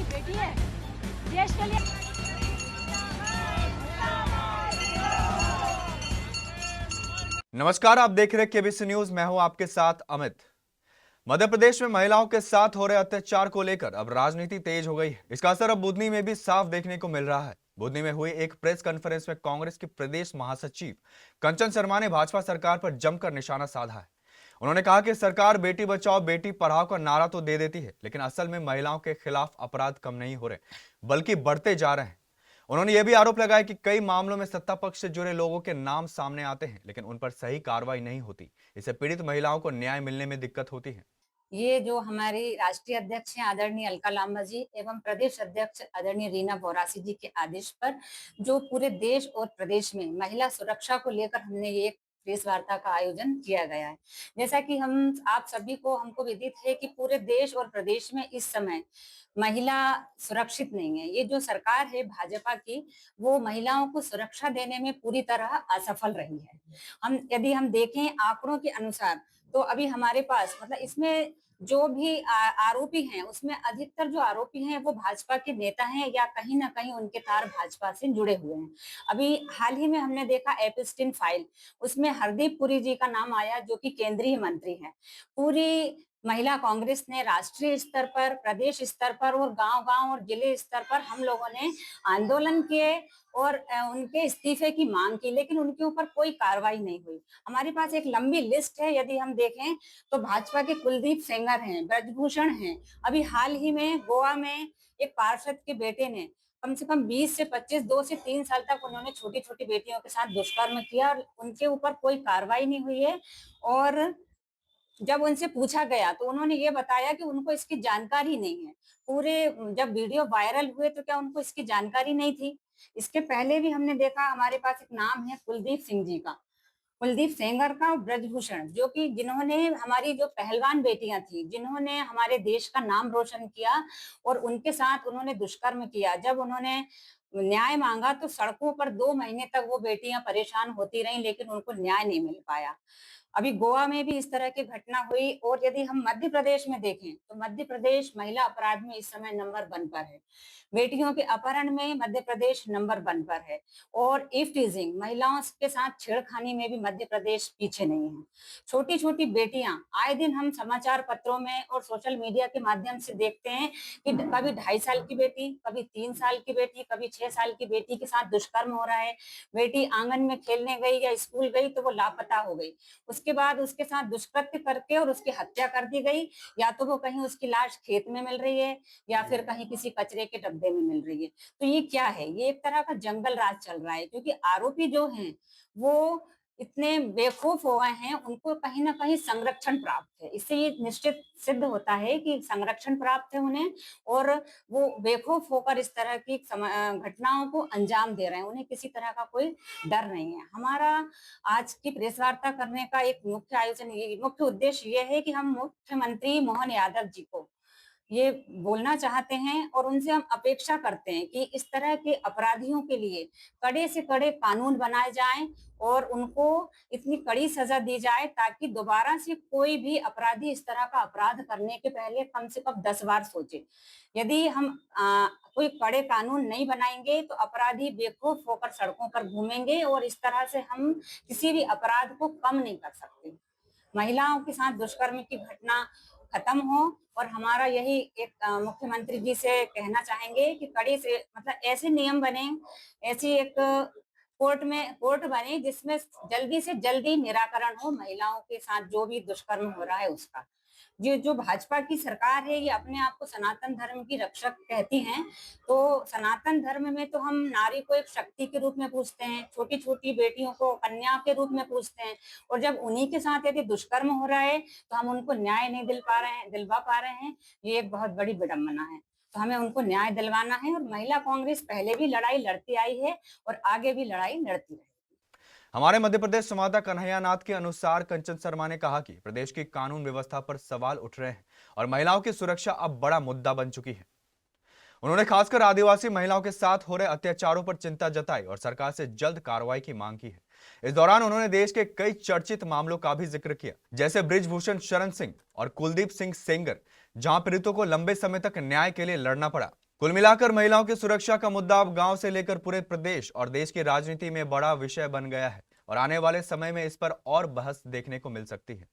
बेटी है देश के लिए। नमस्कार, आप देख रहे हैं केबीसी न्यूज। मैं हूं आपके साथ अमित। मध्य प्रदेश में महिलाओं के साथ हो रहे अत्याचार को लेकर अब राजनीति तेज हो गई है। इसका असर अब बुधनी में भी साफ देखने को मिल रहा है। बुधनी में हुई एक प्रेस कॉन्फ्रेंस में कांग्रेस की प्रदेश महासचिव कंचन शर्मा ने भाजपा सरकार पर जमकर निशाना साधा है। उन्होंने कहा कि सरकार बेटी बचाओ बेटी पढ़ाओ का नारा तो दे देती है, लेकिन असल में महिलाओं के खिलाफ अपराध कम नहीं हो रहे, बल्कि बढ़ते जा रहे हैं। उन्होंने यह भी आरोप लगाया कि कई मामलों में सत्ता पक्ष से जुड़े लोगों के नाम सामने आते हैं, लेकिन उन पर सही कार्रवाई नहीं होती। इससे पीड़ित महिलाओं को न्याय मिलने में दिक्कत होती है। ये जो हमारी राष्ट्रीय अध्यक्ष हैं आदरणीय अलका लांबा जी एवं प्रदेश अध्यक्ष आदरणीय रीना बोरासी जी के आदेश पर जो पूरे देश और प्रदेश में महिला सुरक्षा को लेकर हमने ये एक प्रेस वार्ता का आयोजन किया गया है। जैसा कि हम आप सभी को हमको विदित है कि पूरे देश और प्रदेश में इस समय महिला सुरक्षित नहीं है। ये जो सरकार है भाजपा की, वो महिलाओं को सुरक्षा देने में पूरी तरह असफल रही है। यदि हम देखें आंकड़ों के अनुसार, तो अभी हमारे पास मतलब इसमें जो भी आरोपी हैं, उसमें अधिकतर जो आरोपी हैं वो भाजपा के नेता हैं या कहीं ना कहीं उनके तार भाजपा से जुड़े हुए हैं। अभी हाल ही में हमने देखा एपिस्टिन फाइल, उसमें हरदीप पुरी जी का नाम आया जो कि केंद्रीय मंत्री हैं। पूरी महिला कांग्रेस ने राष्ट्रीय स्तर पर, प्रदेश स्तर पर और गांव-गांव और जिले स्तर पर हम लोगों ने आंदोलन किए और उनके इस्तीफे की मांग की, लेकिन उनके ऊपर कोई कार्रवाई नहीं हुई। हमारे पास एक लंबी लिस्ट है, यदि हम देखें तो भाजपा के कुलदीप सेंगर हैं, ब्रजभूषण हैं। अभी हाल ही में गोवा में एक पार्षद के बेटे ने कम से कम 20 से 25, 2 से 3 साल तक उन्होंने छोटी-छोटी बेटियों के साथ दुष्कर्म किया और उनके ऊपर कोई कार्रवाई नहीं हुई है। और जब उनसे पूछा गया तो उन्होंने ये बताया कि उनको इसकी जानकारी नहीं है। पूरे जब वीडियो वायरल हुए तो क्या उनको इसकी जानकारी नहीं थी? इसके पहले भी हमने देखा, हमारे पास एक नाम है कुलदीप सिंह जी का, कुलदीप सेंगर का और ब्रजभूषण, जो कि जिन्होंने हमारी जो पहलवान बेटियां थी, जिन्होंने हमारे देश का नाम रोशन किया और उनके साथ उन्होंने दुष्कर्म किया। जब उन्होंने न्याय मांगा तो सड़कों पर 2 महीने तक वो बेटियां परेशान होती रहीं, लेकिन उनको न्याय नहीं मिल पाया। अभी गोवा में भी इस तरह की घटना हुई। और यदि हम मध्य प्रदेश में देखें तो मध्य प्रदेश महिला अपराध में इस समय नंबर 1 पर है। बेटियों के अपहरण में मध्य प्रदेश नंबर 1 पर है और इवटीजिंग, महिलाओं के साथ छेड़खानी में भी मध्य प्रदेश पीछे नहीं है। छोटी-छोटी बेटियां आए दिन हम समाचार पत्रों में और सोशल मीडिया के माध्यम से देखते हैं कि कभी 2.5 साल की बेटी, कभी 3 साल की बेटी, कभी 6 साल की बेटी के साथ दुष्कर्म हो रहा है। बेटी आंगन में खेलने गई या स्कूल गई तो वो लापता हो गई। उसके बाद उसके साथ दुष्कृत्य करके और उसकी हत्या कर दी गई, या तो वो कहीं उसकी लाश खेत में मिल रही है या फिर कहीं किसी कचरे के डब्बे में मिल रही है। तो ये क्या है? ये एक तरह का जंगल राज चल रहा है, क्योंकि आरोपी जो हैं वो इतने बेखौफ हो गए हैं, उनको कहीं ना कहीं संरक्षण प्राप्त है। इससे ये निश्चित सिद्ध होता है कि संरक्षण प्राप्त है उन्हें और वो बेखौफ होकर इस तरह की घटनाओं को अंजाम दे रहे हैं। उन्हें किसी तरह का कोई डर नहीं है। हमारा आज की प्रेस वार्ता करने का एक मुख्य उद्देश्य ये है कि हम मुख्यमंत्री मोहन यादव जी को ये बोलना चाहते हैं और उनसे हम अपेक्षा करते हैं कि इस तरह के अपराधियों के लिए कड़े से कड़े कानून बनाए जाएं और उनको इतनी कड़ी सजा दी जाए ताकि दोबारा से कोई भी अपराधी इस तरह का अपराध करने के पहले कम से कम 10 बार सोचे। यदि हम कोई कड़े कानून नहीं बनाएंगे तो अपराधी बेखौफ होकर सड़कों पर घूमेंगे और इस तरह से हम किसी भी अपराध को कम नहीं कर सकते। महिलाओं के साथ दुष्कर्म की घटना खत्म हो और हमारा यही एक मुख्यमंत्री जी से कहना चाहेंगे कि कड़ी से मतलब ऐसे नियम बने, ऐसी एक कोर्ट बने जिसमें जल्दी से जल्दी निराकरण हो महिलाओं के साथ जो भी दुष्कर्म हो रहा है उसका। ये जो भाजपा की सरकार है ये अपने आप को सनातन धर्म की रक्षक कहती हैं, तो सनातन धर्म में तो हम नारी को एक शक्ति के रूप में पूजते हैं, छोटी छोटी बेटियों को कन्या के रूप में पूजते हैं। और जब उन्हीं के साथ यदि दुष्कर्म हो रहा है तो हम उनको न्याय नहीं दिलवा पा रहे हैं, ये एक बहुत बड़ी विडंबना है। तो हमें उनको न्याय दिलवाना है और महिला कांग्रेस पहले भी लड़ाई लड़ती आई है और आगे भी लड़ाई लड़ती रहेगी। हमारे मध्य प्रदेश संवाददाता कन्हैया नाथ के अनुसार कंचन शर्मा ने कहा कि प्रदेश की कानून व्यवस्था पर सवाल उठ रहे हैं और महिलाओं की सुरक्षा अब बड़ा मुद्दा बन चुकी है। उन्होंने खासकर आदिवासी महिलाओं के साथ हो रहे अत्याचारों पर चिंता जताई और सरकार से जल्द कार्रवाई की मांग की है। इस दौरान उन्होंने देश के कई चर्चित मामलों का भी जिक्र किया, जैसे बृजभूषण शरण सिंह और कुलदीप सिंह सेंगर, जहां पीड़ितों को लंबे समय तक न्याय के लिए लड़ना पड़ा। कुल मिलाकर महिलाओं की सुरक्षा का मुद्दा अब गांव से लेकर पूरे प्रदेश और देश की राजनीति में बड़ा विषय बन गया है और आने वाले समय में इस पर और बहस देखने को मिल सकती है।